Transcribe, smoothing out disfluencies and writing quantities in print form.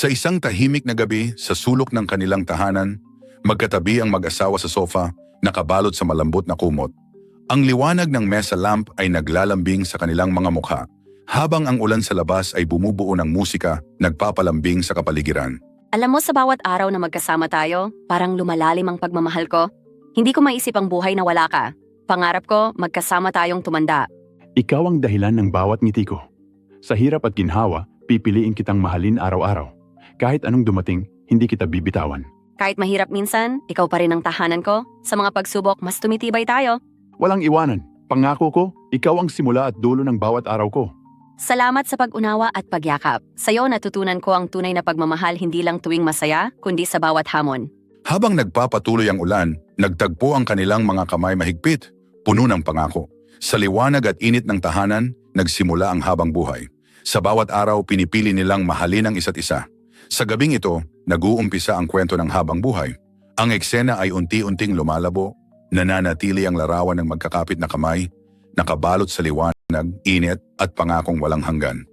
Sa isang tahimik na gabi sa sulok ng kanilang tahanan, magkatabi ang mag-asawa sa sofa, nakabalot sa malambot na kumot. Ang liwanag ng mesa lamp ay naglalambing sa kanilang mga mukha, habang ang ulan sa labas ay bumubuo ng musika, nagpapalambing sa kapaligiran. Alam mo, sa bawat araw na magkasama tayo, parang lumalalim ang pagmamahal ko. Hindi ko maisip ang buhay na wala ka. Pangarap ko, magkasama tayong tumanda. Ikaw ang dahilan ng bawat ngiti ko. Sa hirap at ginhawa, pipiliin kitang mahalin araw-araw. Kahit anong dumating, hindi kita bibitawan. Kahit mahirap minsan, ikaw pa rin ang tahanan ko. Sa mga pagsubok, mas tumitibay tayo. Walang iwanan. Pangako ko, ikaw ang simula at dulo ng bawat araw ko. Salamat sa pag-unawa at pagyakap. Sa'yo natutunan ko ang tunay na pagmamahal hindi lang tuwing masaya, kundi sa bawat hamon. Habang nagpapatuloy ang ulan, nagtagpo ang kanilang mga kamay mahigpit, puno ng pangako. Sa liwanag at init ng tahanan, nagsimula ang habang buhay. Sa bawat araw, pinipili nilang mahalin ang isa't isa. Sa gabing ito, nag-uumpisa ang kwento ng habang buhay. Ang eksena ay unti-unting lumalabo, nananatili ang larawan ng magkakapit na kamay, nakabalot sa liwanag, init at pangakong walang hanggan.